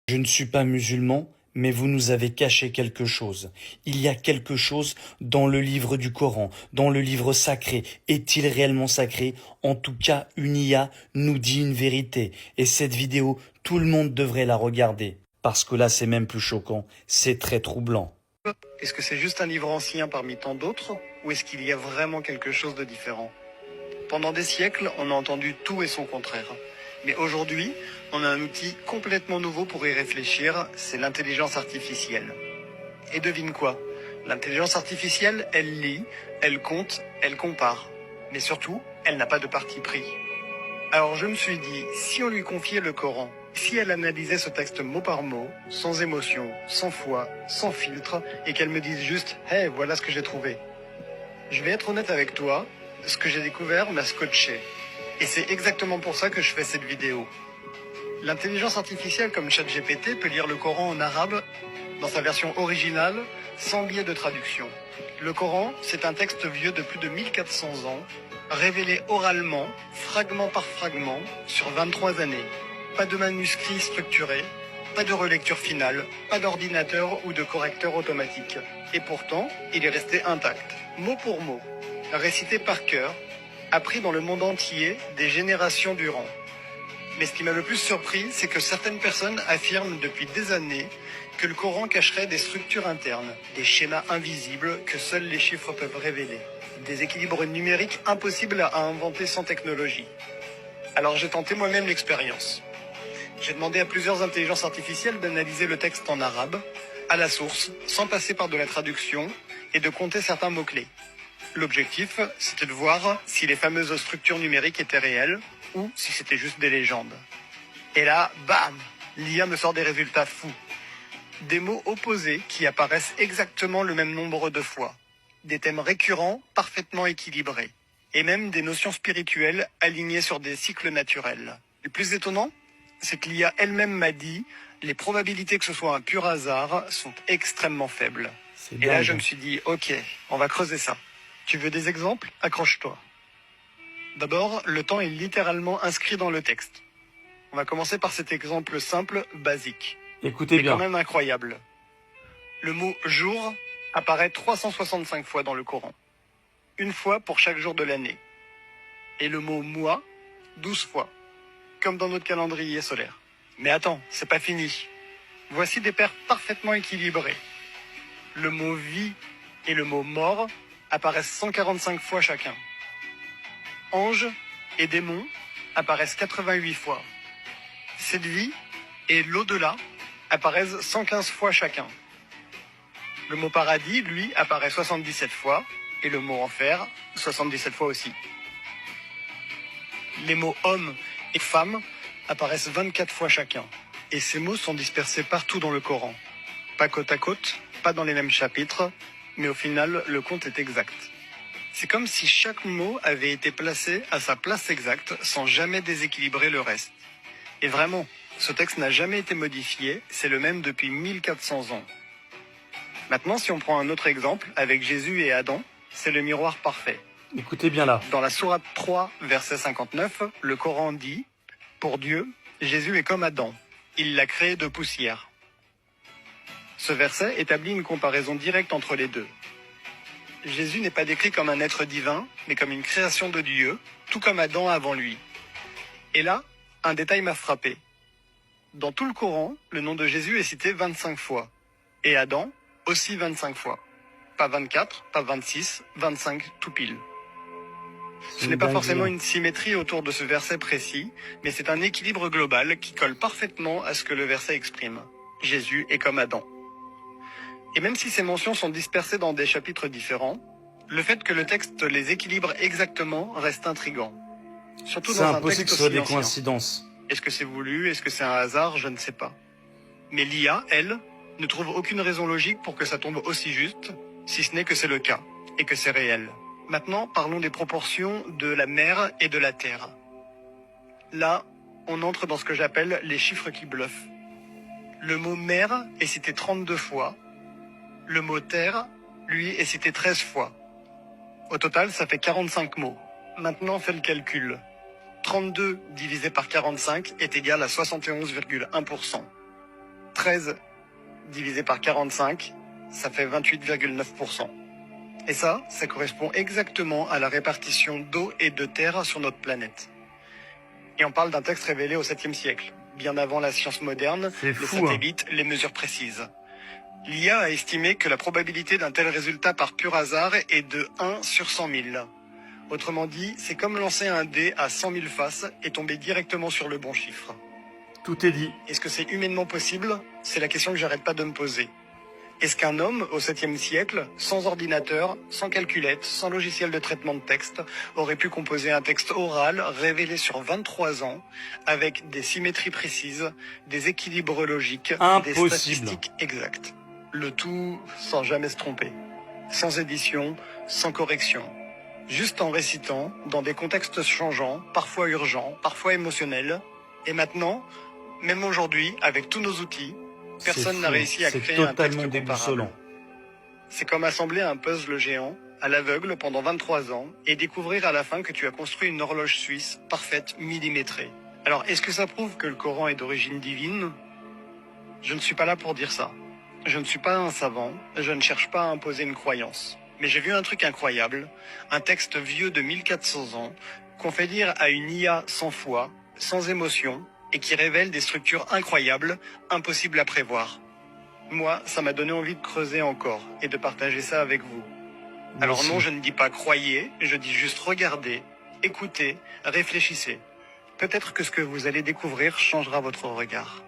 Je ne suis pas musulman, mais vous nous avez caché quelque chose. Il y a quelque chose dans le livre du Coran, dans le livre sacré. Est-il réellement sacré? En tout cas, une IA nous dit une vérité. Et cette vidéo, tout le monde devrait la regarder. Parce que là, c'est même plus choquant. C'est très troublant. Est-ce que c'est juste un livre ancien parmi tant d'autres, ou est-ce qu'il y a vraiment quelque chose de différent? Pendant des siècles, on a entendu tout et son contraire. Mais aujourd'hui, on a un outil complètement nouveau pour y réfléchir, c'est l'intelligence artificielle. Et devine quoi? L'intelligence artificielle, elle lit, elle compte, elle compare. Mais surtout, elle n'a pas de parti pris. Alors je me suis dit, si on lui confiait le Coran, si elle analysait ce texte mot par mot, sans émotion, sans foi, sans filtre, et qu'elle me dise juste « Hey, voilà ce que j'ai trouvé ». Je vais être honnête avec toi, ce que j'ai découvert m'a scotché. Et c'est exactement pour ça que je fais cette vidéo. L'intelligence artificielle comme ChatGPT peut lire le Coran en arabe dans sa version originale, sans biais de traduction. Le Coran, c'est un texte vieux de plus de 1400 ans, révélé oralement, fragment par fragment, sur 23 années. Pas de manuscrit structuré, pas de relecture finale, pas d'ordinateur ou de correcteur automatique. Et pourtant, il est resté intact, mot pour mot, récité par cœur, appris dans le monde entier des générations durant. Mais ce qui m'a le plus surpris, c'est que certaines personnes affirment depuis des années que le Coran cacherait des structures internes, des schémas invisibles que seuls les chiffres peuvent révéler, des équilibres numériques impossibles à inventer sans technologie. Alors j'ai tenté moi-même l'expérience. J'ai demandé à plusieurs intelligences artificielles d'analyser le texte en arabe, à la source, sans passer par de la traduction, et de compter certains mots-clés. L'objectif, c'était de voir si les fameuses structures numériques étaient réelles ou si c'était juste des légendes. Et là, bam, l'IA me sort des résultats fous. Des mots opposés qui apparaissent exactement le même nombre de fois. Des thèmes récurrents, parfaitement équilibrés. Et même des notions spirituelles alignées sur des cycles naturels. Le plus étonnant, c'est que l'IA elle-même m'a dit les probabilités que ce soit un pur hasard sont extrêmement faibles. Et là, je me suis dit, ok, on va creuser ça. Tu veux des exemples? Accroche-toi. D'abord, le temps est littéralement inscrit dans le texte. On va commencer par cet exemple simple, basique. Écoutez bien. C'est quand même incroyable. Le mot « jour » apparaît 365 fois dans le Coran. Une fois pour chaque jour de l'année. Et le mot « mois » 12 fois. Comme dans notre calendrier solaire. Mais attends, c'est pas fini. Voici des paires parfaitement équilibrées. Le mot « vie » et le mot « mort » apparaissent 145 fois chacun. Ange et démon apparaissent 88 fois. Cette vie et l'au-delà apparaissent 115 fois chacun. Le mot paradis, lui, apparaît 77 fois, et le mot enfer, 77 fois aussi. Les mots homme et femme apparaissent 24 fois chacun, et ces mots sont dispersés partout dans le Coran. Pas côte à côte, pas dans les mêmes chapitres, mais au final, le compte est exact. C'est comme si chaque mot avait été placé à sa place exacte, sans jamais déséquilibrer le reste. Et vraiment, ce texte n'a jamais été modifié, c'est le même depuis 1400 ans. Maintenant, si on prend un autre exemple, avec Jésus et Adam, c'est le miroir parfait. Écoutez bien là. Dans la sourate 3, verset 59, le Coran dit « Pour Dieu, Jésus est comme Adam. Il l'a créé de poussière. » Ce verset établit une comparaison directe entre les deux. Jésus n'est pas décrit comme un être divin, mais comme une création de Dieu, tout comme Adam avant lui. Et là, un détail m'a frappé. Dans tout le Coran, le nom de Jésus est cité 25 fois. Et Adam, aussi 25 fois. Pas 24, pas 26, 25 tout pile. Ce n'est pas forcément une symétrie autour de ce verset précis, mais c'est un équilibre global qui colle parfaitement à ce que le verset exprime. Jésus est comme Adam. Et même si ces mentions sont dispersées dans des chapitres différents, le fait que le texte les équilibre exactement reste intriguant. Surtout C'est dans un impossible texte que ce soit aussi des ancien. coïncidences. Est-ce que c'est voulu? Est-ce que c'est un hasard? Je ne sais pas. Mais l'IA, elle, ne trouve aucune raison logique pour que ça tombe aussi juste, si ce n'est que c'est le cas, et que c'est réel. Maintenant, parlons des proportions de la mer et de la terre. Là, on entre dans ce que j'appelle les chiffres qui bluffent. Le mot mer est cité 32 fois. Le mot terre, lui, est cité 13 fois. Au total, ça fait 45 mots. Maintenant, fais le calcul. 32 divisé par 45 est égal à 71,1%. 13 divisé par 45, ça fait 28,9%. Et ça correspond exactement à la répartition d'eau et de terre sur notre planète. Et on parle d'un texte révélé au 7e siècle, bien avant la science moderne, C'est les fou, satellites, les mesures précises. L'IA a estimé que la probabilité d'un tel résultat par pur hasard est de 1 sur 100 000. Autrement dit, c'est comme lancer un dé à 100 000 faces et tomber directement sur le bon chiffre. Tout est dit. Est-ce que c'est humainement possible? C'est la question que j'arrête pas de me poser. Est-ce qu'un homme, au 7e siècle, sans ordinateur, sans calculette, sans logiciel de traitement de texte, aurait pu composer un texte oral révélé sur 23 ans, avec des symétries précises, des équilibres logiques, des Impossible. statistiques exactes? Le tout sans jamais se tromper. Sans édition, sans correction. Juste en récitant, dans des contextes changeants, parfois urgents, parfois émotionnels. Et maintenant, même aujourd'hui, avec tous nos outils, personne n'a réussi à créer un texte comparable. C'est comme assembler un puzzle géant, à l'aveugle pendant 23 ans, et découvrir à la fin que tu as construit une horloge suisse, parfaite, millimétrée. Alors, est-ce que ça prouve que le Coran est d'origine divine? Je ne suis pas là pour dire ça. Je ne suis pas un savant, je ne cherche pas à imposer une croyance. Mais j'ai vu un truc incroyable, un texte vieux de 1400 ans, qu'on fait lire à une IA sans foi, sans émotion, et qui révèle des structures incroyables, impossibles à prévoir. Moi, ça m'a donné envie de creuser encore, et de partager ça avec vous. Alors non, je ne dis pas croyez, je dis juste regardez, écoutez, réfléchissez. Peut-être que ce que vous allez découvrir changera votre regard.